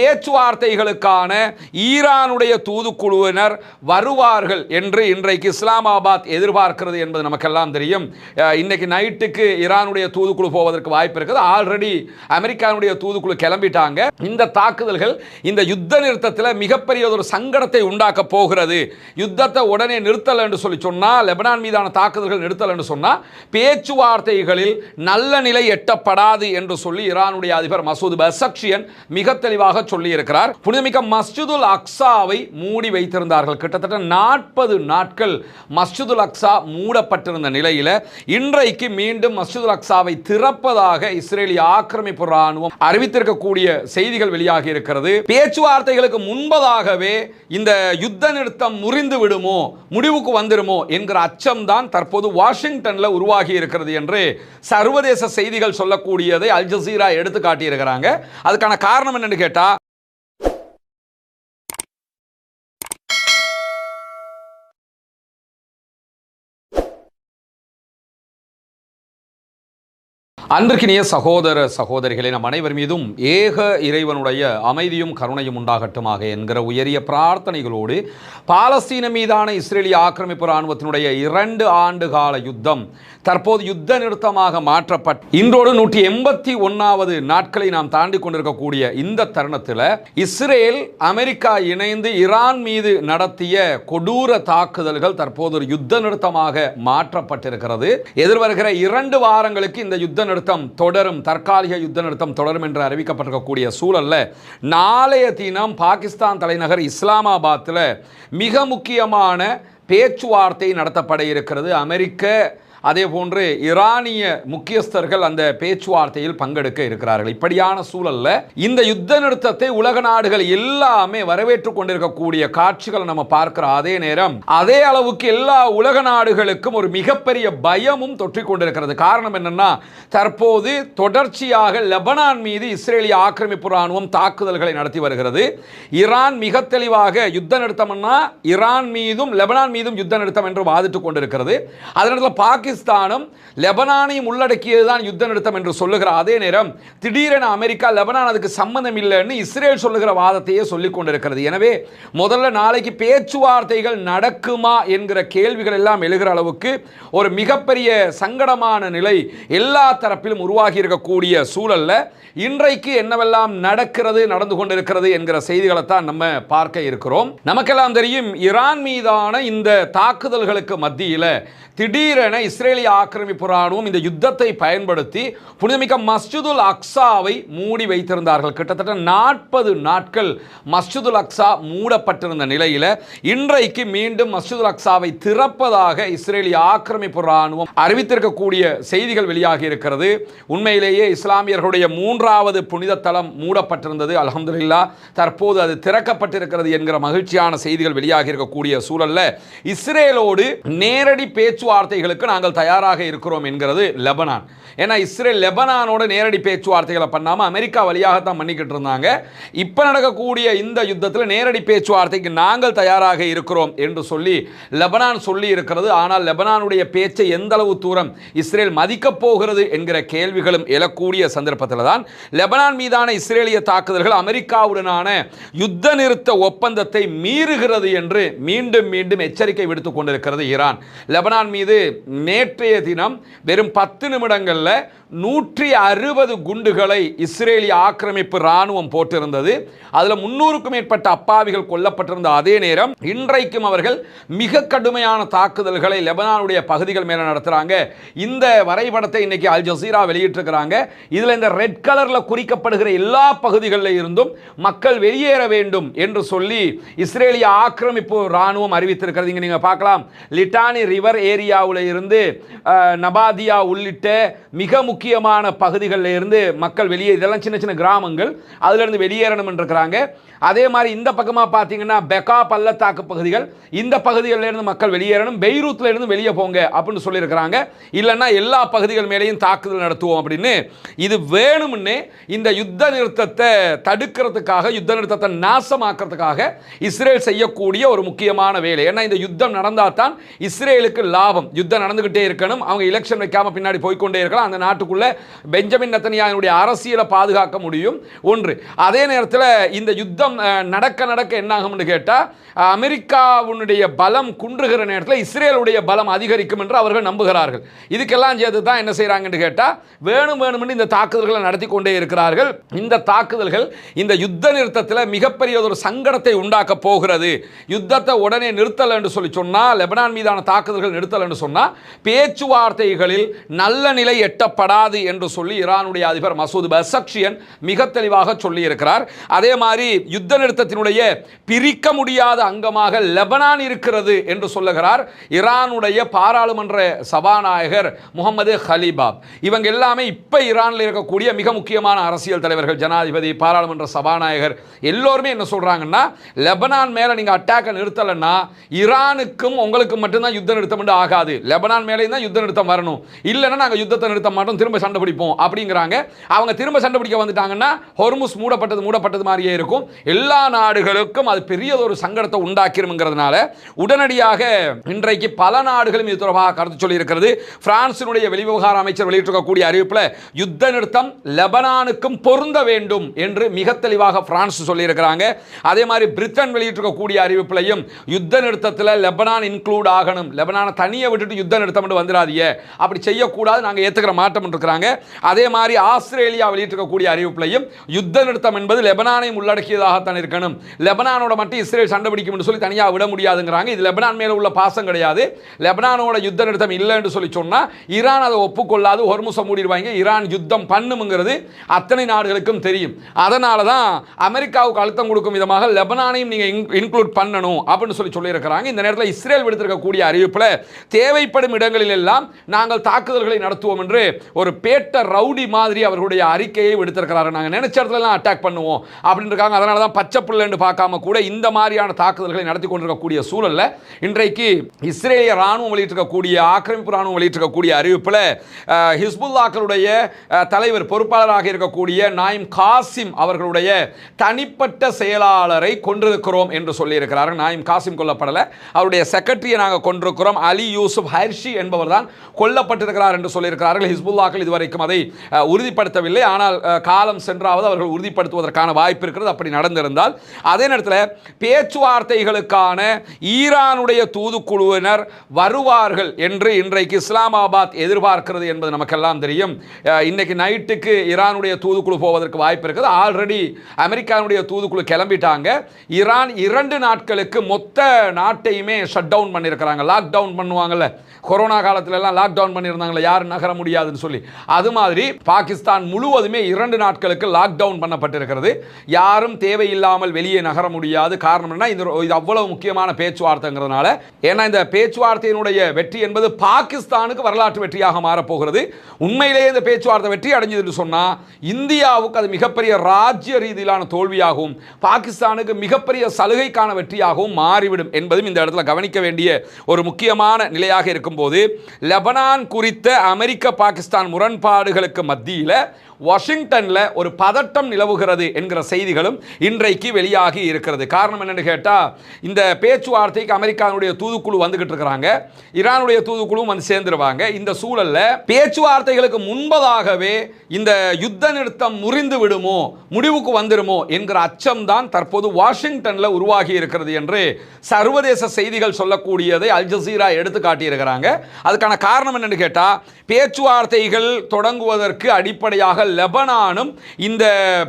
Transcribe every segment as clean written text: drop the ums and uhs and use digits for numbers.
பேச்சுவார்த்தைகளுக்கான ஈரானுடைய தூதுக்குழுவினர் வருவார்கள் என்று இன்றைக்கு இஸ்லாமாபாத் எதிர்பார்க்கிறது என்பது நமக்கெல்லாம் தெரியும். இன்னைக்கு நைட்டுக்கு ஈரானுடைய தூதுக்குழு போவதற்கு வாய்ப்பு இருக்குது. ஆல்ரெடி அமெரிக்காவுடைய தூதுக்குழு கிளம்பிட்டாங்க. இந்த தாக்குதல்கள் இந்த யுத்த நிறுத்தத்தில் மிகப்பெரிய ஒரு சங்கடத்தை உண்டாக்க போகிறது. யுத்தத்தை உடனே நிறுத்தல் என்று சொல்லி சொன்னால், லெபனான் மீதான தாக்குதல்கள் நிறுத்தல் என்று சொன்னால் பேச்சுவார்த்தைகளில் நல்ல நிலை எட்டப்படாது என்று சொல்லி ஈரானுடைய அதிபர் மசூத் பெசக்ஷியன் மிக தெளிவாக சொல்லி இருக்கிறார். புனிதமிக்க மஸ்ஜிதுல் அக்ஸாவை மூடி வைத்திருந்தார்கள். கிட்டத்தட்ட 40 நாட்கள் மஸ்ஜிதுல் அக்ஸா மூடப்பட்டிருந்த நிலையில் இன்றைக்கு மீண்டும் மஸ்ஜிதுல் அக்ஸாவை திறப்பதாக இஸ்ரேலிய ஆக்கிரமிப்பு ராணுவம் அறிவித்திருக்கக்கூடிய செய்திகள் வெளியாகி இருக்கிறது. பேச்சுவார்த்தைகளுக்கு முன்பதாகவே இந்த யுத்த நிறுத்தம் முறிந்து விடுமோ, முடிவுக்கு வந்துடுமோ என்கிற அச்சம்தான் தற்போது வாஷிங்டன்ல உருவாகி இருக்கிறது என்று சர்வதேச செய்திகள் சொல்லக்கூடியதை அல் ஜசீரா எடுத்து காட்டியிருக்கிறாங்க. அதுக்கான காரணம் என்னன்னு கேட்டா, அன்பிற்கினிய சகோதர சகோதரிகளே, நம் அனைவர் மீதும் ஏக இறைவனுடைய அமைதியும் கருணையும் உண்டாகட்டுமாக என்கிற உயரிய பிரார்த்தனைகளோடு பாலஸ்தீன மீதான இஸ்ரேலிய ஆக்கிரமிப்பு ராணுவத்தினுடைய 2 ஆண்டு கால யுத்தம் தற்போது யுத்த நிறுத்தமாக மாற்றப்பட்டு இன்றோடு 181வது நாட்களை நாம் தாண்டி கொண்டிருக்கக்கூடிய இந்த தருணத்தில் இஸ்ரேல் அமெரிக்கா இணைந்து ஈரான் மீது நடத்திய கொடூர தாக்குதல்கள் தற்போது ஒரு யுத்த நிறுத்தமாக மாற்றப்பட்டிருக்கிறது. எதிர்வருகிற 2 வாரங்களுக்கு இந்த யுத்த நிறுத்தம் தொடரும், தற்காலிக யுத்த நிறுத்தம் தொடரும் என்று அறிவிக்கப்பட்டிருக்கக்கூடிய சூழல்ல நாளைய தினம் பாகிஸ்தான் தலைநகர் இஸ்லாமாபாத்தில் மிக முக்கியமான பேச்சுவார்த்தை நடத்தப்பட இருக்கிறது. அமெரிக்க அதே போன்று ஈரானிய முக்கியஸ்தர்கள் அந்த பேச்சுவார்த்தையில் பங்கெடுக்க இருக்கிறார்கள். இப்படியான சூழல்ல இந்த யுத்த நிறுத்தத்தை உலக நாடுகள் எல்லாமே வரவேற்றுக் கொண்டிருக்கக்கூடிய காட்சிகளை நம்ம பார்க்கிற அதே நேரம் அதே அளவுக்கு எல்லா உலக நாடுகளுக்கும் ஒரு மிகப்பெரிய பயமும் தொற்றிக் கொண்டிருக்கிறது. காரணம் என்னன்னா, தற்போது தொடர்ச்சியாக லெபனான் மீது இஸ்ரேலிய ஆக்கிரமிப்பு ராணுவம் தாக்குதல்களை நடத்தி வருகிறது. ஈரான் மிக தெளிவாக யுத்த நிறுத்தம்னா ஈரான் மீதும் லெபனான் மீதும் யுத்த நிறுத்தம் என்று வாதிட்டுக் கொண்டிருக்கிறது. அதனால பாகிஸ்தானும் லெபனானையும் உள்ளடக்கியதுதான் யுத்த நிறுத்தம் என்று சொல்லுகிற அதே நேரம் திடீரென அமெரிக்கா லெபனான் அதுக்கு சம்பந்தம் இல்லைன்னு இஸ்ரேல் சொல்லுகிற வாதத்தையே சொல்லிக் கொண்டிருக்கிறது. எனவே முதல்ல நாளைக்கு பேச்சுவார்த்தைகள் நடக்குமா என்கிற கேள்விகள் எல்லாம் எழுகிற அளவுக்கு ஒரு மிகப்பெரிய சங்கடமான நிலை எல்லா தரப்பிலும் உருவாகி இருக்கக்கூடிய சூழல்ல இன்றைக்கு என்னவெல்லாம் நடந்து கொண்டிருக்கிறது என்கிற செய்திகளை தான் நம்ம பார்க்க இருக்கிறோம். நமக்கெல்லாம் தெரியும், ஈரான் மீதான இந்த தாக்குதல்களுக்கு மத்தியில் திடீரென இஸ்ரேலிய ஆக்கிரமிப்பு ராணுவம் இந்த யுத்தத்தை பயன்படுத்தி புனிதமிக்க மஸ்ஜிதுல் அக்ஸாவை மூடி வைத்திருந்தார்கள். கிட்டத்தட்ட 40 நாட்கள் மஸ்ஜிதுல் அக்ஸா மூடப்பட்டிருந்த நிலையில் இன்றைக்கு மீண்டும் மஸ்ஜிதுல் அக்ஸாவை திறப்பதாக இஸ்ரேலிய ஆக்கிரமிப்பு ராணுவம் அறிவித்திருக்கக்கூடிய செய்திகள் வெளியாகி இருக்கிறது. உண்மையிலேயே இஸ்லாமியர்களுடைய 3வது புனித தலம் மூடப்பட்டிருந்தது. அல்ஹம்துலில்லாஹ் தற்போது அது திறக்கப்பட்டிருக்கிறது என்கிற மகிழ்ச்சியான செய்திகள் வெளியாகி இருக்கக்கூடிய சூழல்ல இஸ்ரேலோடு நேரடி பேச்சுவார்த்தைகளுக்கு நாங்கள் தயாராக இருக்கிறோம் என்கிறது லெபனான். ஏன்னா இஸ்ரேல் லெபனானோட நேரடி பேச்சுவார்த்தைகளை பண்ணாமல் அமெரிக்கா வழியாகத்தான் பண்ணிக்கிட்டு இருந்தாங்க. இப்போ நடக்கக்கூடிய இந்த யுத்தத்தில் நேரடி பேச்சுவார்த்தைக்கு நாங்கள் தயாராக இருக்கிறோம் என்று சொல்லி லெபனான் சொல்லி இருக்கிறது. ஆனால் லெபனானுடைய பேச்சை எந்த அளவு தூரம் இஸ்ரேல் மதிக்கப் போகிறது என்கிற கேள்விகளும் எழக்கூடிய சந்தர்ப்பத்தில் தான் லெபனான் மீதான இஸ்ரேலிய தாக்குதல்கள் அமெரிக்காவுடனான யுத்த நிறுத்த ஒப்பந்தத்தை மீறுகிறது என்று மீண்டும் மீண்டும் எச்சரிக்கை விடுத்துக் கொண்டிருக்கிறது ஈரான். லெபனான் மீது நேற்றைய தினம் வெறும் 10 நிமிடங்களில் 160 குண்டுகளை இஸ்ரேலிய ஆக்கிரமிப்பு ராணுவம் போட்டிருந்தது. அதில் 300க்கும் மேற்பட்ட அப்பாவிகள் கொல்லப்பட்டிருந்த அதே நேரம் இன்றைக்கும் அவர்கள் மிக கடுமையான தாக்குதல்களை லெபனானுடைய பகுதிகள் மேலே நடத்துகிறாங்க. இந்த வரைபடத்தை இன்னைக்கு அல் ஜசீரா வெளியிட்டிருக்கிறாங்க. இதில் இந்த ரெட் கலரில் குறிக்கப்படுகிற எல்லா பகுதிகளில் இருந்தும் மக்கள் வெளியேற வேண்டும் என்று சொல்லி இஸ்ரேலிய ஆக்கிரமிப்பு ராணுவம் அறிவித்திருக்கிறது. இங்கே நீங்கள் பார்க்கலாம், லிட்டானி ரிவர் ஏரியாவில் இருந்து நபாதியா உள்ளிட்ட மிக முக்கியமான பகுதிகளில் இருந்து மக்கள் வெளியே, இதெல்லாம் சின்ன சின்ன கிராமங்கள், அதிலிருந்து வெளியேறணும் இருக்கிறாங்க. அதே மாதிரி இந்த பக்கமாக பார்த்தீங்கன்னா பெகா பள்ளத்தாக்கு பகுதிகள், இந்த பகுதிகளில் இருந்து மக்கள் வெளியேறணும், பெய்ரூத்தில் இருந்து வெளியே போங்க அப்படின்னு சொல்லியிருக்கிறாங்க. இல்லைன்னா எல்லா பகுதிகள் மேலேயும் தாக்குதல் நடத்துவோம் அப்படின்னு. இது வேணும்னு எல்லாமே இந்த யுத்த நிறுத்தத்தை தடுக்கிறதுக்காக, யுத்த நிறுத்தத்தை நாசமாக்கிறதுக்காக இஸ்ரேல் செய்யக்கூடிய ஒரு முக்கியமான வேலை. ஏன்னா இந்த யுத்தம் நடந்தால் தான் இஸ்ரேலுக்கு லாபம். யுத்தம் நடந்துகிட்டே இருக்கணும், அவங்க எலெக்ஷன் வைக்காம பின்னாடி போய்கொண்டே இருக்கலாம், அந்த நாட்டுக்குள்ள பெஞ்சமின் நெத்தன்யாஹுவுடைய அரசியலை பாதுகாக்க முடியும். ஒன்று, அதே நேரத்தில் இந்த யுத்தம் நடக்க நடக்க என்ன ஆகும்னு கேட்டால் அமெரிக்காவுடைய பலம் குன்றுகிற நேரத்தில் இஸ்ரேலுடைய பலம் அதிகரிக்கும் என்று அவர்கள் நம்புகிறார்கள். இதுக்கெல்லாம் சேர்த்து தான் என்ன செய்கிறாங்கன்னு கேட்டால் வேணுமென்று இந்த தாக்குதல்களை நடத்தி கொண்டே இருக்கிறார்கள். இந்த தாக்குதல்கள் இந்த யுத்த நிறுத்தத்தில் மிகப்பெரிய ஒரு சங்கடத்தை உண்டாக்க போகிறது. யுத்தத்தை உடனே நிறுத்தல் என்று சொல்லி சொன்னால், லெபனான் மீதான தாக்குதல்கள் நிறுத்தல் என்று சொன்னால் பேச்சுவார்த்தைகளில் நல்ல நிலை எட்டப்படாது என்று சொல்லி ஈரானுடைய அதிபர் மசூத் பெஸக்ஷியன் மிக தெளிவாக சொல்லி இருக்கிறார். அதே மாதிரி யுத்த நிறுத்தத்தினுடைய பிரிக்க முடியாத அங்கமாக லெபனான் இருக்கிறது என்று சொல்லுகிறார் ஈரானுடைய பாராளுமன்ற சபாநாயகர் முகமது ஹலீபாப். இவங்க எல்லாமே இப்ப ஈரானில் இருக்கக்கூடிய மிக முக்கியமான அரசியல் தலைவர்கள், ஜனாதிபதி, பாராளுமன்ற சபாநாயகர் எல்லோருமே என்ன சொல்றாங்கன்னா, லெபனான் மேல நீங்க அட்டாக்க நிறுத்தலன்னா ஈரானுக்கும் உங்களுக்கும் மட்டும்தான் யுத்த நிறுத்தம் ஆகாது, லெபனான் மேலே தான் யுத்த நிறுத்தம் வரணும், இல்லைன்னா நாங்க யுத்தத்தை நிறுத்த மாட்டோம், திரும்ப சண்டை பிடிப்போம் அப்படிங்கிறாங்க. அவங்க திரும்ப சண்டை பிடிக்க வந்துட்டாங்கன்னா ஹொர்முஸ் மூடப்பட்டது மாதிரியே இருக்கும். எல்லா நாடுகளுக்கும் அது பெரிய ஒரு சங்கடத்தை உண்டாக்கிரும்ங்கிறதுனால உடனடியாக இன்றைக்கு பல நாடுகளும் இது தொடர்பாக கருத்து சொல்லி இருக்கிறது. பிரான்சினுடைய வெளிவிவகார அமைச்சர் வெளியிட்டிருக்கக்கூடிய அறிவிப்பில் யுத்த நிறுத்தம் லெபனானுக்கும் பொருந்த வேண்டும் என்று மிக தெளிவாக பிரான்ஸ் சொல்லி இருக்கிறாங்க. அதே மாதிரி பிரிட்டன் வெளியிட்டிருக்கக்கூடிய அறிவிப்பிலையும் யுத்த நிறுத்தத்தில் லெபனான் இன்க்ளூட் ஆகணும், லெபனானை தனியை விட்டுட்டு யுத்த நிறுத்தம் வந்துடாதீங்க, அப்படி செய்யக்கூடாது, நாங்கள் ஏற்றுக்கிற மாட்டோம் இருக்கிறாங்க. அதே மாதிரி ஆஸ்திரேலியா வெளியிட்டிருக்கக்கூடிய அறிவிப்பிலையும் யுத்த நிறுத்தம் என்பது லெபனானையும் உள்ளடக்கியதாகத்தான் இருக்கணும், லெபனானோட மட்டும் இஸ்ரேல் சண்டை பிடிக்கும் என்று சொல்லி தனியாக விட முடியாதுங்கிறாங்க. இது லெபனான் மேல உள்ள பாசம் கிடையாது. லெபனானோட யுத்த நிறுத்தம் இல்லை என்று சொல்லி சொன்னா ஈரான் அதை ஒப்புக்கொள்ளாது, ஹொர்முஸை மூடிடுவாங்க. ஈரான் யுத்தம் பண்ணுங்கிறது அத்தனை நாடுகளுக்கும் தெரியும். அதனால தான் அமெரிக்காவுக்கு அழுத்தம் கொடுக்கும் விதமாக லெபனானையும் நீங்க இன்க்ளூட் பண்ணணும் அப்படின்னு சொல்லி இருக்கிறாங்க. இந்த நேரத்தில் இஸ்ரேல் விடுத்திருக்கக்கூடிய அறிவிப்பில் தேவைப்படும் இடங்களில் எல்லாம் நாங்கள் தாக்குதல்களை நடத்துவோம் என்று ஒரு பேட்ட ரவுடி மாதிரி அவர்களுடைய அறிக்கையை விடுத்திருக்கிறார்கள். நாங்கள் நினைச்ச இடத்துல எல்லாம் அட்டாக் பண்ணுவோம் அப்படின்னு இருக்காங்க. அதனால தான் பச்சை புள்ளன்னு பார்க்காம கூட இந்த மாதிரியான தாக்குதல்களை நடத்தி கொண்டிருக்கக்கூடிய சூழல்ல இன்றைக்கு இஸ்ரேலிய ராணுவம் வெளியிட்டிருக்கக்கூடிய, ஆக்கிரமிப்பு ராணுவம் வெளியிட்டிருக்கக்கூடிய அறிவிப்பில் ஹிஸ்புல்லாக்களுடைய தலைவர், பொறுப்பாளராக இருக்கக்கூடிய நாயிம் காசிம் அவர்களுடைய தனிப்பட்ட செயலாளரை கொண்டிருக்கிறோம் என்று சொல்லியிருக்கிறார்கள். நாயிம் காசிம் கொல்லப்படலை, அவருடைய செக்ரட்டரியை நாங்கள் கொண்டிருக்கிறோம், அலி யூசுப் ஹர்ஷி என்பவர் தான் கொல்லப்பட்டிருக்கிறார் என்று சொல்லியிருக்கிறார்கள். ஹிஸ்புல்லாக்கள் இதுவரைக்கும் அதை உறுதிப்படுத்தவில்லை, ஆனால் காலம் சென்றாவது அவர்கள் உறுதிப்படுத்துவதற்கான வாய்ப்பு இருக்கிறது. அப்படி நடந்திருந்தால் அதே நேரத்தில் பேச்சுவார்த்தைகளுக்கான ஈரானுடைய தூதுக்குழுவினர் வருவார்கள் என்று இன்றைக்கு இஸ்லாமாபாத் எதிர்பார்க்கிறது என்பது நமக்கெல்லாம் தெரியும். இன்னைக்கு நைட்டுக்கு ஈரானுடைய தூதுக்குழு போவதற்கு வாய்ப்பு இருக்குது. ஆல்ரெடி அமெரிக்காவுடைய தூதுக்குழு கிளம்பிட்டாங்க. ஈரான் 2 நாட்களுக்கு மொத்த நாட்டையுமே ஷட் டவுன் பண்ணியிருக்கிறாங்க. லாக் டவுன் பண்ணுவாங்கல்ல, கொரோனா காலத்துல எல்லாம் லாக் டவுன் பண்ணியிருந்தாங்களே, யாரும் நகர முடியாதுன்னு சொல்லி, அது மாதிரி பாகிஸ்தான் முழுவதுமே 2 நாட்களுக்கு லாக் டவுன் பண்ணப்பட்டிருக்கிறது. யாரும் தேவையில்லாமல் வெளியே நகர முடியாது. காரணம் என்ன, இது அவ்வளவு முக்கியமான பேச்சுவார்த்தைங்கிறதுனால. ஏன்னா இந்த பேச்சுவார்த்தையினுடைய வெற்றி என்பது பாகிஸ்தானுக்கு வரலாற்று வெற்றியாக மாறப்போகிறது. உண்மையிலேயே இந்த பேச்சுவார்த்தை வெற்றி அடைஞ்சது சொன்னா இந்தியாவுக்கு அது மிகப்பெரிய ராஜ்ய ரீதியிலான தோல்வியாகவும் பாகிஸ்தானுக்கு மிகப்பெரிய சலுகைக்கான வெற்றியாகவும் மாறிவிடும் என்பதும் இந்த இடத்துல கவனிக்க வேண்டிய ஒரு முக்கியமான நிலையாக இருக்கும்போது, லெபனான் குறித்த அமெரிக்க பாகிஸ்தான் முரண்பாடுகளுக்கு மத்தியில் வாஷிங்டன்ல ஒரு பதட்டம் நிலவுகிறது என்கிற செய்திகளும் இன்றைக்கு வெளியாகி இருக்கிறது. காரணம் என்னன்னு கேட்டா, இந்த பேச்சுவார்த்தைக்கு அமெரிக்காவுடைய தூதுக்குழு வந்துகிட்டு இருக்காங்க, ஈரானுடைய தூதுக்குழுவும் வந்து சேர்ந்துருவாங்க. இந்த சூழல்ல பேச்சுவார்த்தைகளுக்கு முன்பதாகவே இந்த யுத்த நிறுத்தம் முறிந்து விடுமோ, முடிவுக்கு வந்துருமோ என்கிற அச்சம் தான் தற்போது வாஷிங்டன்ல உருவாகி இருக்கிறது என்று சர்வதேச செய்திகள் சொல்லக்கூடியதை அல் ஜசீரா எடுத்து காட்டியிருக்கிறாங்க. அதுக்கான காரணம் என்னன்னு கேட்டா, பேச்சுவார்த்தைகள் தொடங்குவதற்கு அடிப்படையாக லெபனானும் இந்த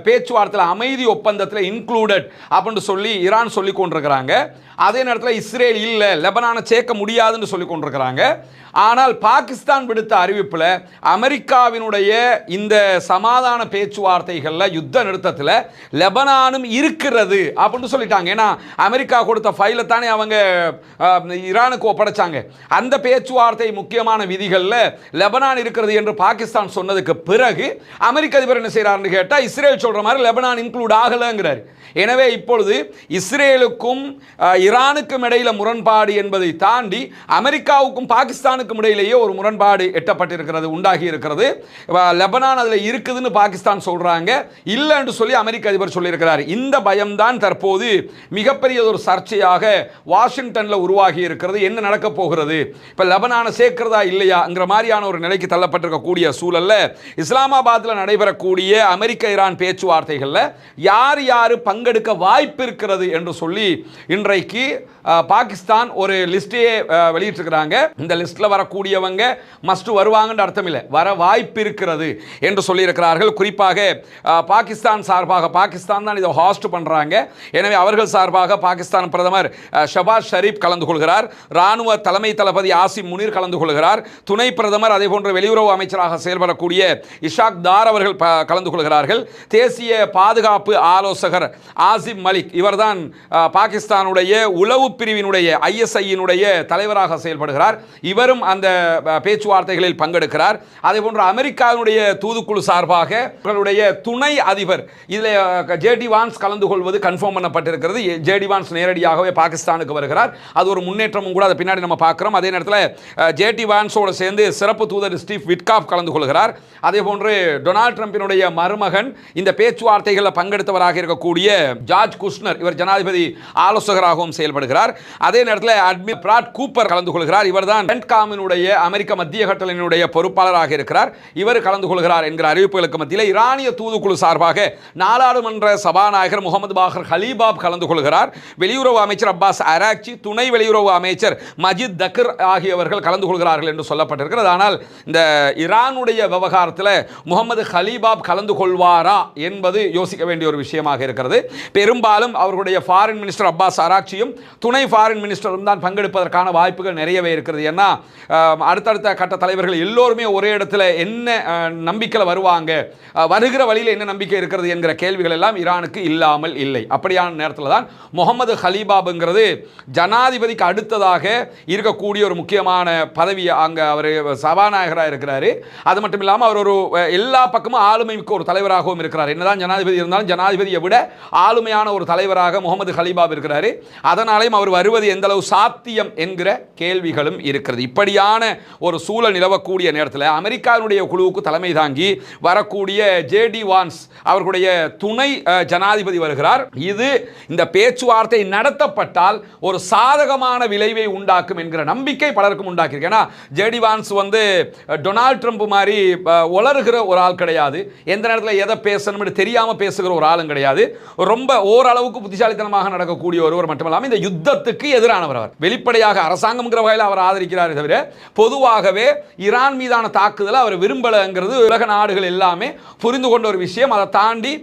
பேச்சுவார்த்தையில் அமைதி ஒப்பந்தத்தில் இன்க்ளூடட் அப்படின்னு சொல்லி ஈரான் சொல்லி கொண்டிருக்கிறாங்க. அதே நேரத்தில் இஸ்ரேல் இல்லை, லெபனானை சேர்க்க முடியாதுன்னு சொல்லி கொண்டிருக்கிறாங்க. ஆனால் பாகிஸ்தான் விடுத்த அறிவிப்பில் அமெரிக்காவினுடைய இந்த சமாதான பேச்சுவார்த்தைகளில் யுத்த நிறுத்தத்தில் லெபனானும் இருக்கிறது அப்படின்னு சொல்லிட்டாங்க. ஏன்னா அமெரிக்கா கொடுத்த ஃபைலை தானே அவங்க ஈரானுக்கு ஒப்படைச்சாங்க. அந்த பேச்சுவார்த்தை முக்கியமான விதிகளில் லெபனான் இருக்கிறது என்று பாகிஸ்தான் சொன்னதுக்கு பிறகு அமெரிக்க அதிபர் என்ன செய்கிறார்னு கேட்டால் இஸ்ரேல் சொல்கிற மாதிரி லெபனான் இன்க்ளூட் ஆகலைங்கிறார். எனவே இப்பொழுது இஸ்ரேலுக்கும் ஈரானுக்கும் இடையில் முரண்பாடு என்பதை தாண்டி அமெரிக்காவுக்கும் பாகிஸ்தானுக்கும் இடையிலேயே ஒரு முரண்பாடு எட்டப்பட்டிருக்கிறது, உண்டாகி இருக்கிறது. லெபனான் அதில் இருக்குதுன்னு பாகிஸ்தான் சொல்றாங்க, இல்லை என்று சொல்லி அமெரிக்க அதிபர் சொல்லியிருக்கிறார். இந்த பயம்தான் தற்போது மிகப்பெரிய ஒரு சர்ச்சையாக வாஷிங்டனில் உருவாகி இருக்கிறது. என்ன நடக்க போகிறது, இப்போ லெபனானை சேர்க்கிறதா இல்லையாங்கிற மாதிரியான ஒரு நிலைக்கு தள்ளப்பட்டிருக்கக்கூடிய சூழல்ல இஸ்லாமாபாத்தில் நடைபெறக்கூடிய அமெரிக்க ஈரான் பேச்சுவார்த்தைகளில் யார் யார் பங்கெடுக்க வாய்ப்பு இருக்கிறது என்று சொல்லி இன்றைக்கு பாகிஸ்தான் ஒரு லிஸ்டையே வெளியிட்டிருக்கிறாங்க. இந்த லிஸ்ட்ல வரக்கூடியவங்க மஸ்ட் வருவாங்கன்னு அர்த்தம் இல்லை, வர வாய்ப்பு இருக்கிறது என்று சொல்லியிருக்கிறார்கள். குறிப்பாக பாகிஸ்தான் சார்பாக, பாகிஸ்தான் தான் இதை ஹாஸ்ட் பண்றாங்க, எனவே அவர்கள் சார்பாக பாகிஸ்தான் பிரதமர் ஷபாஸ் ஷரீப் கலந்து கொள்கிறார், ராணுவ தலைமை தளபதி ஆசிம் முனீர் கலந்து கொள்கிறார், துணை பிரதமர் அதே போன்ற வெளியுறவு அமைச்சராக செயல்படக்கூடிய இஷாக் தார் அவர்கள் கலந்து கொள்கிறார்கள், தேசிய பாதுகாப்பு ஆலோசகர் ஆசிம் மலிக் இவர்தான் பாகிஸ்தானுடைய உளவு பிரிவினுடைய ISIயினுடைய தலைவராக செயல்படுகிறார், இவரும் அந்த பேச்சுவார்த்தைகளில் பங்கெடுக்கிறார். அதே போன்று அமெரிக்காவுடைய தூதுக்குழு சார்பாக அவர்களுடைய துணை அதிபர் இதில் JD வான்ஸ் கலந்து கொள்வது கன்ஃபார்ம் பண்ணப்பட்டிருக்கிறது. JD வான்ஸ் நேரடியாகவே பாகிஸ்தானுக்கு வருகிறார், அது ஒரு முன்னேற்றமும் கூட, அதை பின்னாடி நம்ம பார்க்கிறோம். அதே நேரத்தில் JD வான்ஸோடு சேர்ந்து சிறப்பு தூதர் ஸ்டீவ் விட்காஃப் கலந்து கொள்கிறார். அதே போன்று டொனால்ட் ட்ரம்பினுடைய மருமகன் இந்த பேச்சுவார்த்தைகளில் பங்கெடுத்தவராக இருக்கக்கூடிய ஜார்ஜ் குஷ்னர், இவர் ஜனாதிபதி ஆலோசகராகவும் செயல்படுகிறார். அதே நேரத்தில் அட்மிரல் பிராட் கூப்பர் கலந்து கொள்கிறார், இவர்தான் பென்ட்காமினுடைய அமெரிக்க மத்திய கட்டளையினுடைய பொறுப்பாளராக இருக்கிறார், இவர் கலந்து கொள்கிறார் என்கிற அறிவிப்புகளுக்கு மத்தியில் ஈரானிய தூதுக்குழு சார்பாக நாடாளுமன்ற சபாநாயகர் முகமது பாகர் ஹலீபாப் கலந்து கொள்கிறார், வெளியுறவு அமைச்சர் அப்பாஸ் அராக்சி, துணை வெளியுறவு அமைச்சர் மஜித் தக்கர் ஆகியவர்கள் கலந்து கொள்கிறார்கள் என்று சொல்லப்பட்டிருக்கிறது. ஆனால் இந்த ஈரானுடைய விவகாரத்தில் முகமது ஹலீபாப் கலந்து கொள்வாரா என்பது யோசிக்க வேண்டிய ஒரு விஷயமாக இருக்கிறது. பெரும்பாலும் அவர்களுடைய ஃபாரின் மினிஸ்டர் அப்பாஸ் அராக்சியும் துணை ஃபாரின் மினிஸ்டரும் தான் பங்கெடுப்பதற்கான வாய்ப்புகள் நிறையவே இருக்கிறது. ஏன்னா அடுத்தடுத்த கட்ட தலைவர்கள் எல்லோருமே ஒரே இடத்துல என்ன நம்பிக்கையில் வருவாங்க, வருகிற வழியில் என்ன நம்பிக்கை இருக்கிறது என்கிற கேள்விகள் எல்லாம் ஈரானுக்கு இல்லாமல் இல்லை. அப்படியான நேரத்தில் தான் முகமது ஹலீபாப்ங்கிறது ஜனாதிபதிக்கு அடுத்ததாக இருக்கக்கூடிய ஒரு முக்கியமான பதவி, அங்கே அவர் சபாநாயகராக இருக்கிறாரு. அது மட்டும் இல்லாமல் அவர் ஒரு எல்லா பக்கமும் ஆளுமை மிக்க ஒரு தலைவராகவும் இருக்கிறார். என்னதான் ஜனாதிபதி இருந்தாலும் ஜனாதிபதியை விட ஆளுமையான ஒரு தலைவராக முகமது ஹலீபாப் இருக்கிறாரு. அதனாலேயும் அவர் வருவது எந்த அளவு சாத்தியம் என்கிற கேள்விகளும் இருக்கிறது. இப்படியான ஒரு சூழல் நிலவக்கூடிய நேரத்தில் அமெரிக்காவுடைய குழுவுக்கு தலைமை தாங்கி வரக்கூடிய JD வான்ஸ் அவர்களுடைய துணை ஜனாதிபதி வருகிறார். இது இந்த பேச்சுவார்த்தை நடத்தப்பட்டால் ஒரு சாதகமான விளைவை உண்டாக்கும் என்கிற நம்பிக்கை பலருக்கும் உண்டாக்கியிருக்கு. ஏன்னா JD வான்ஸ் வந்து டொனால்ட் ட்ரம்ப் மாதிரி உளறுகிற ஒரு ஆள் கிடையாது, எந்த நேரத்தில் எதை பேசணும்னு தெரியாமல் பேசுகிற ஒரு ஆளும் கிடையாது, ரொம்ப ஓரளவுக்கு புத்திசாலித்தனமாக நடக்கக்கூடிய ஒருவர் மட்டுமல்லாமல் இந்த யுத்தத்துக்கு எதிரானவர். அவர் வெளிப்படையாக அரசாங்கம்ங்கிற வகையில் அவர் ஆதரிக்கிறார், தவிர பொதுவாகவே ஈரான் மீதான தாக்குதலை அவர் விரும்பலங்கிறது உலக நாடுகள் எல்லாமே புரிந்து கொண்ட ஒரு விஷயம். அதை தாண்டி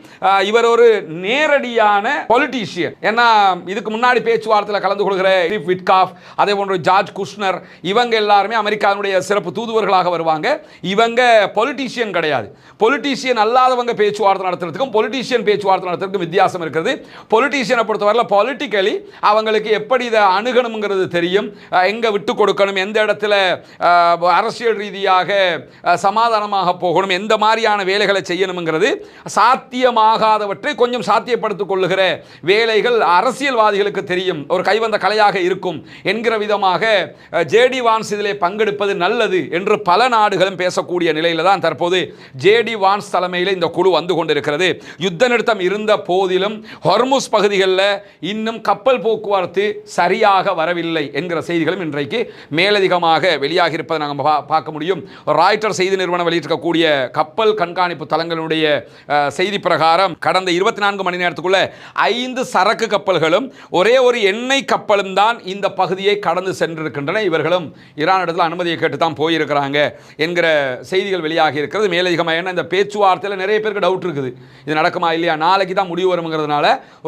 இவர் ஒரு நேரடியான பொலிட்டீஷியன். ஏன்னா இதுக்கு முன்னாடி பேச்சுவார்த்தையில் கலந்து கொள்கிற ஸ்டீவ் விட்காஃப், அதே போன்று ஜார்ஜ் குஷ்னர், இவங்க எல்லாருமே அமெரிக்காவுடைய சிறப்பு தூதுவர்களாக வருவாங்க. இவங்க பொலிட்டீஷியன் கிடையாது. பொலிட்டீஷியன் அல்லாதவங்க பேச்சுவார்த்தை நடத்துறதுக்கும் பொலிட்டீஷியன் பேச்சுவார்த்தை நடத்துறதுக்கும் வித்தியாசம் இருக்கிறது. பொலிட்டீஷியனை பொறுத்தவரையில் பொலிட்டிக்கலி அவங்களுக்கு எப்படி இதை அணுகணுங்கிறது தெரியும், எங்கே விட்டு கொடுக்கணும், எந்த இடத்துல அரசியல் ரீதியாக சமாதானமாக போகணும், எந்த மாதிரியான வேலைகளை செய்யணுங்கிறது, சாத்தியமாகாதவற்றை கொஞ்சம் சாத்தியப்படுத்திக் கொள்ளுகிற வேலைகள் அரசியல்வாதிகளுக்கு தெரியும், ஒரு கைவந்த கலையாக இருக்கும் என்கிற விதமாக JD வான்ஸ் இதிலே பங்கெடுப்பது நல்லது என்று பல நாடுகளும் பேசக்கூடிய நிலையில் தான் தற்போது JD வான்ஸ் தலைமையில் இந்த குழு வந்து கொண்டிருக்கிறது. யுத்த நிறுத்தம் இருந்த போதிலும் ஹொர்முஸ் பகுதிகளில் இன்னும் கப்பல் போக்குவரத்து சரியாக வரவில்லை என்கிற செய்திகளும் இன்றைக்கு மேலதிகமாக வெளியாகி இருப்பதை நாங்கள் பார்க்க முடியும். ராய்ட்டர் செய்தி நிறுவனம் வெளியிட்டிருக்கக்கூடிய கப்பல் கண்காணிப்பு தளங்களுடைய செய்தி பிரகாரம் கடந்த 24 மணி நேரத்துக்குள்ள 5 சரக்கு கப்பல்களும் ஒரே ஒரு எண்ணெய் கப்பலும் தான் இந்த பகுதியை கடந்து சென்றிருக்கின்றன. இவர்களும் ஈரான் இடத்துல அனுமதியை கேட்டு தான் போயிருக்கிறாங்க என்கிற செய்திகள் வெளியாகி இருக்கிறது. மேலதிகமாக என்ன, இந்த பேச்சுவார்த்தையில் நிறைய பேருக்கு டவுட் இருக்குது, இது நடக்குமா இல்லையா, நாளைக்கு தான் முடிவு வருங்கிறதுனால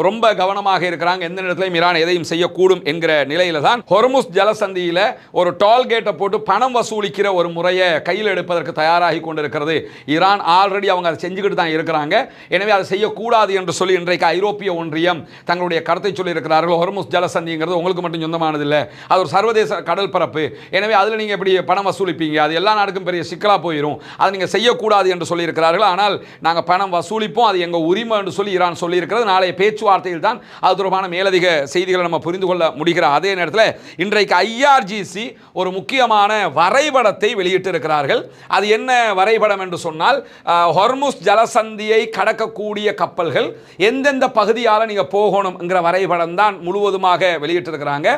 ரொம்ப கவனமாக இருக்கிறாங்க, எந்த நேரத்திலும் ஈரான் எதையும் செய்யக்கூடும் என்கிற நிலையில தான் ஹொர்முஸ் ஜலசந்தியில் ஒரு டோல்கேட்டை போட்டு பணம் வசூலிக்கிற ஒரு முறையை கையில் எடுப்பதற்கு தயாராகி கொண்டிருக்கிறது ஈரான். ஆல்ரெடி அவங்க அதை செஞ்சுக்கிட்டு தான் இருக்கிறாங்க. எனவே அதை செய்யக்கூடாது என்று சொல்லி இன்றைக்கு ஐரோப்பிய ஒன்றியம் தங்களுடைய கருத்தை சொல்லி இருக்கிறார்கள். ஹொர்முஸ் ஜலசந்திங்கிறது உங்களுக்கு மட்டும் சொந்தமானது இல்லை, அது ஒரு சர்வதேச கடல் பரப்பு, எனவே அதில் நீங்கள் எப்படி பணம் வசூலிப்பீங்க, அது எல்லா நாடுக்கும் பெரிய சிக்கலாக போயிடும், அதை நீங்கள் செய்யக்கூடாது என்று சொல்லியிருக்கிறார்கள். ஆனால் நாங்கள் பணம் வசூலிப்போம், அது எங்கள் உரிமை என்று சொல்லி ஈரான் சொல்லியிருக்கிறது. நாளைய பேச்சுவார்த்தையில் தான் அது தொடர்பான மேலதிக செய்திகளை நம்ம புரிந்து கொள்ள முடிகிற அதே நேரத்தில் இன்றைக்கு ஐஆர்ஜிசி ஒரு முக்கியமான வரைபடத்தை வெளியிட்டிருக்கிறார்கள். அது என்ன வரைபடம் என்று சொன்னால், ஹொர்முஸ் ஜலசந்தியை கடக்கக்கூடிய கப்பல்கள் எந்தெந்த பகுதியால் நீங்கள் போகணும்ங்கிற வரைபடம் தான் முழுவதுமாக வெளியிட்டிருக்கிறாங்க.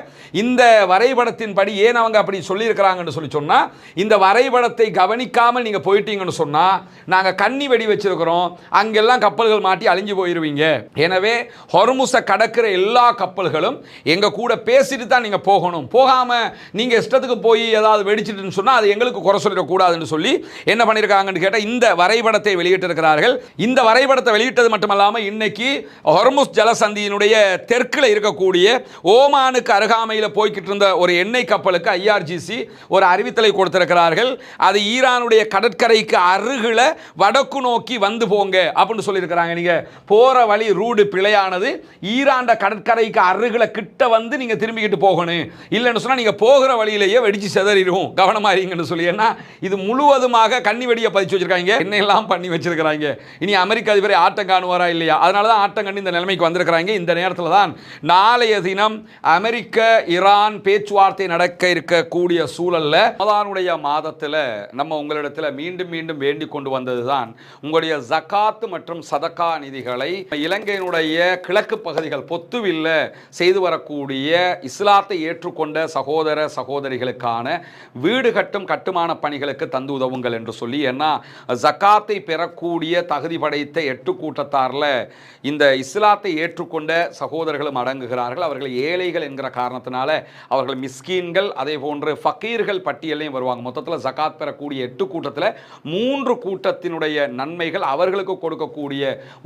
இந்த வரைபடத்தின்படி ஏன் அவங்க அப்படி சொல்லியிருக்கிறாங்கன்னு சொல்லி சொன்னால், இந்த வரைபடத்தை கவனிக்காமல் நீங்கள் போயிட்டீங்கன்னு சொன்னால் நாங்கள் கண்ணி வெடி வச்சிருக்கிறோம், அங்கெல்லாம் கப்பல்கள் மாட்டி அழிஞ்சு போயிருவீங்க. எனவே ஹொர்முஸை கடக்கிற எல்லா கப்பல்களும் எங்க கூட பேசிட்டு தான் நீங்க போகணும், போகாம நீங்க இஷ்டத்துக்கு போய் ஏதாவது வெடிச்சிட்டுன்னு சொன்னா அது எங்களுக்கு குறை சொல்லிடக்கூடாதுன்னு சொல்லி என்ன பண்ணியிருக்காங்கன்னு கேட்டால் இந்த வரைபடத்தை வெளியிட்டிருக்கிறார்கள். இந்த வரைபடத்தை வெளியிட்டது மட்டுமல்லாமல் இன்னைக்கு ஹொர்முஸ் ஜலசந்தியினுடைய தெற்கில் இருக்கக்கூடிய ஓமானுக்கு அருகாமையில் போய்கிட்டு இருந்த ஒரு எண்ணெய் கப்பலுக்கு ஐஆர்ஜிசி ஒரு அறிவித்தலை கொடுத்திருக்கிறார்கள். அது ஈரானுடைய கடற்கரைக்கு அருகில் வடக்கு நோக்கி வந்து போங்க அப்படின்னு சொல்லியிருக்கிறாங்க. நீங்க போற வழி ரூடு பிழையானது, ஈரான் கடற்கரைக்கு அருகில் கிட்ட வந்து நீங்க திரும்பிக்கிட்டு போகணும், இல்லைன்னு சொன்னா நீங்க போகிற வழியிலேயே வெடிச்சு செதறிடும், கவனமா இருங்கன்னு சொல்லி. ஏன்னா இது முழுவதுமாக கண்ணி வெடியை பதிச்சு வச்சிருக்காங்க, என்னெல்லாம் பண்ணி வச்சிருக்கிறாங்க. இனி அமெரிக்க அதிபரை ஆட்டம் காணுவாரா இல்லையா, அதனால தான் ஆட்டம் கண்டு இந்த நிலைமைக்கு வந்திருக்கிறாங்க. இந்த நேரத்தில் தான் நாளைய தினம் அமெரிக்க ஈரான் பேச்சுவார்த்தை நடக்க இருக்கக்கூடிய சூழல்ல ரமதானுடைய மாதத்தில் நம்ம உங்களிடத்தில் மீண்டும் மீண்டும் வேண்டிக் கொண்டு வந்ததுதான் உங்களுடைய ஜகாத் மற்றும் சதகா நிதிகளை இலங்கையினுடைய கிழக்கு பகுதிகள் பொத்துவில்ல செய்து வரக்கூடிய இஸ்லாத்தை ஏற்றுக்கொண்ட சகோதர சகோதரிகளுக்கான வீடு கட்டும் கட்டுமான பணிகளுக்கு தந்து உதவுங்கள் என்று சொல்லி. ஏன்னா ஜகாத்தை பெறக்கூடிய தகுதி படைத்த 8 கூட்டத்தாரில் இந்த இஸ்லாத்தை ஏற்றுக்கொண்ட சகோதரர்களும் அடங்குகிறார்கள். அவர்கள் ஏழைகள் என்கிற காரணத்தினால அவர்கள் மிஸ்கீன்கள், அதே போன்று ஃபக்கீர்கள் பட்டியலையும் வருவாங்க. மொத்தத்தில் ஜகாத் பெறக்கூடிய 8 கூட்டத்தில் 3 கூட்டத்தினுடைய நன்மைகள் அவர்களுக்கு கொடுக்கக்கூடிய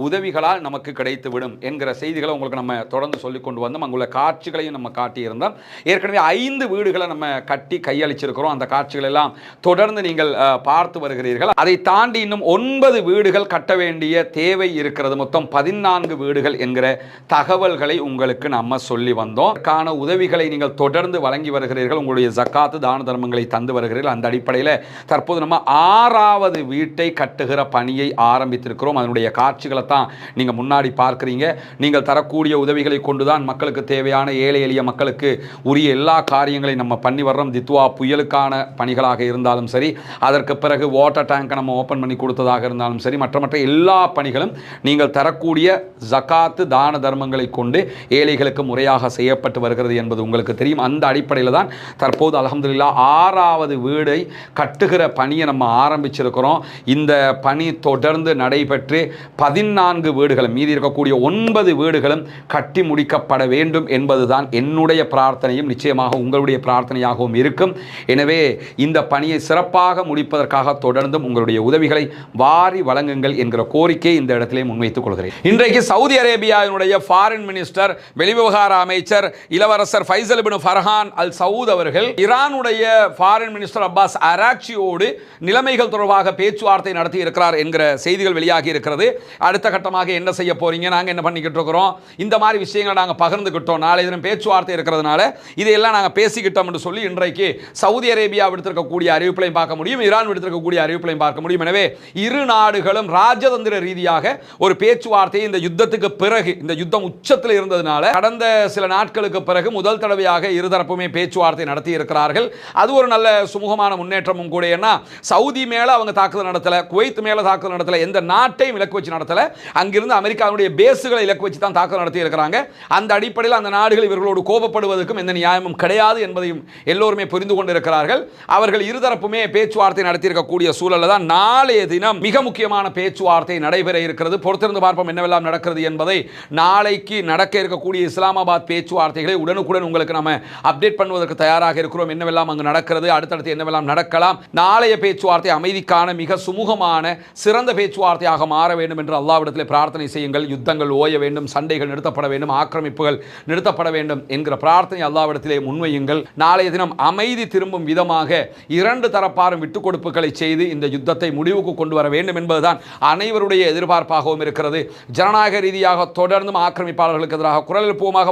உதவிகளால் நமக்கு கிடைத்துவிடும் என்கிற செய்திகளை உங்களுக்கு நம்ம தொடர்ந்து சொல்லிக் கொண்டு வந்தோம். அங்குள்ள காட்சிகளையும் நம்ம காட்டியிருந்தோம். ஏற்கனவே 5 வீடுகளை நம்ம கட்டி கையளிச்சிருக்கிறோம். அந்த காட்சிகள் எல்லாம் தொடர்ந்து நீங்கள் பார்த்து வருகிறீர்கள். அதை தாண்டி இன்னும் 9 வீடுகள் கட்ட வேண்டிய தேவை இருக்கிறது. மொத்தம் 14 வீடுகள் என்கிற தகவல்களை உங்களுக்கு நம்ம சொல்லி வந்தோம். கான உதவிகளை நீங்கள் தொடர்ந்து வழங்கி வருகிறீர்கள். உங்களுடைய ஜக்காத்து தான தர்மங்களை தந்து வருகிறீர்கள். அந்த அடிப்படையில் தற்போது நம்ம 6வது வீட்டை கட்டுகிற பணியை ஆரம்பித்திருக்கிறோம். அதனுடைய காட்சிகளை தான் நீங்க முன்னாடி பார்க்கிறீங்க. நீங்கள் தரக்கூடிய உதவிகளை கொண்டுதான் மக்களுக்கு தேவையான ஏழை எளிய மக்களுக்கு உரிய எல்லா காரியங்களையும் நம்ம பண்ணி வர்றோம். தித்வா புயலுக்கான பணிகளாக இருந்தாலும் சரி, அதற்கு பிறகு வாட்டர் டேங்கை நம்ம ஓப்பன் பண்ணி கொடுத்ததாக இருந்தாலும் சரி, மற்ற எல்லா பணிகளும் நீங்கள் தரக்கூடிய ஜகாத்து தான தர்மங்களை கொண்டு ஏழைகளுக்கு முறையாக செய்யப்பட்டு வருகிறது என்பது உங்களுக்கு தெரியும். அந்த அடிப்படையில் தான் தற்போது அல்ஹம்துலில்லாஹ் 6வது வீடை கட்டுகிற பணியை நம்ம ஆரம்பிச்சிருக்கிறோம். இந்த பணி தொடர்ந்து நடைபெற்று 14 வீடுகளும், மீதி இருக்கக்கூடிய 9 வீடுகளும் கட்டி முடிக்கப்பட வேண்டும் என்பதுதான் என்னுடைய பிரார்த்தனையும் நிச்சயமாக உங்களுடைய பிரார்த்தனையாகவும் இருக்கும். எனவே இந்த பணியை சிறப்பாக முடிப்பதற்காக தொடர்ந்தும் உங்களுடைய உதவிகளை வாரி வழங்குங்கள் என்கிற கோரிக்கை இந்த இடத்திலே முன்வைத்துக் கொள்கிறேன். இன்றைக்கு சவுதி அரேபியாவினுடைய ஃபாரின் மினிஸ்டர், வெளிவிவகார அமைச்சர் இளவரசர் ஃபைசல் இப்னு ஃபர்ஹான் அல் சவுத் அவர்கள் ஈரானுடைய ஃபாரின் மினிஸ்டர் அப்பாஸ் அராக்சியோடு நிலைமைகள் தொடர்பாக பேச்சுவார்த்தை நடத்தி இருக்கிறார் என்கிற செய்திகள் வெளியாகி இருக்கிறது. அடுத்த கட்டமாக என்ன செய்ய போறீங்க, நாங்கள் என்ன பண்ணிக்கிட்டு இருக்கிறோம், இந்த மாதிரி விஷயங்களை நாங்கள் பகிர்ந்துக்கிட்டோம், நாளை தினம் பேச்சுவார்த்தை இருக்கிறதுனால இதையெல்லாம் நாங்கள் பேசிக்கிட்டோம் என்று சொல்லி இன்றைக்கு சவுதி அரேபியா விடுத்திருக்கக்கூடிய அறிவிப்பையும் பார்க்க முடியும், ஈரான் விடுத்திருக்கக்கூடிய அறிவிப்பையும் பார்க்க முடியும். எனவே இரு நாடுகளும் ராஜதந்திர ரீதியாக ஒரு பேச்சுவார்த்தை இந்த யுத்தத்துக்கு பிறகு, இந்த யுத்தம் உச்சத்தில் இருந்ததுனால கடந்த சில நாட்களுக்கு பிறகு முதல் தடவையாக இருதரப்புமே பேச்சுவார்த்தை நடத்தி இருக்கிறார்கள். அது ஒரு நல்ல சுமூகமான முன்னேற்றமும் கூட. ஏன்னா சவுதி மேல அவங்க தாக்குதல் நடத்தல, குவைத் மேல தாக்குதல் நடத்தல, எந்த நாட்டையும் இலக்கு வச்சு நடத்தல, அங்கிருந்து அமெரிக்காவுடைய பேசுகளை இலக்கு வச்சு தான் தாக்குதல் நடத்தி இருக்கிறாங்க. அந்த அடிப்படையில் அந்த நாடுகள் இவர்களோடு கோபப்படுவதற்கும் எந்த நியாயமும் கிடையாது என்பதையும் எல்லோருமே புரிந்து கொண்டிருக்கிறார்கள். அவர்கள் இருதரப்புமே பேச்சுவார்த்தை நடத்தி இருக்கக்கூடிய சூழலில் தான் நாளைய தினம் மிக முக்கியமான பேச்சுவார்த்தை நடைபெற இருக்கிறது. பொறுத்திருந்து பார்ப்போம் என்னவெல்லாம் நடக்கிறது என்பதை. நாளைக்கு நடக்க இருக்கக்கூடிய இஸ்லாமாபாத் பேச்சுவார்த்தைகளை உடனுக்குடன் உங்களுக்கு நம்ம அப்டேட் பண்ணுவதற்கு தயாராக இருக்கிறோம். என்னவெல்லாம் அங்கு நடக்கிறது, அடுத்தடுத்து என்னவெல்லாம் நடக்கலாம். நாளைய பேச்சுவார்த்தை அமைதிக்கான மிக சுமூகமான சிறந்த பேச்சுவார்த்தையாக மாற வேண்டும் என்று அல்லாஹ்விடத்தில் பிரார்த்தனை செய்யுங்கள். யுத்தங்கள் ஓய வேண்டும், சண்டைகள் நிறுத்தப்பட வேண்டும், ஆக்கிரமிப்புகள் நிறுத்தப்பட வேண்டும் என்கிற பிரார்த்தனை அல்லாஹ்விடத்திலே முன்வையுங்கள். நாளைய தினம் அமைதி திரும்பும் விதமாக 2 தரப்பாரும் விட்டுக் கொடுப்புகளை செய்து இந்த யுத்தத்தை முடிவுக்கு கொண்டு வர வேண்டும் என்பதுதான் அனைவருடைய எதிர்பார்ப்பாகவும் இருக்கிறது. ஜனநாயக ரீதியாக தொடர்ந்தும் ஆக்கிரமிப்பாளர்களுக்கு எதிராக குரல் எழுப்புவோமாக.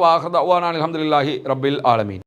அல்ஹம்துலில்லாஹி ரப்பில் ஆலமீன்.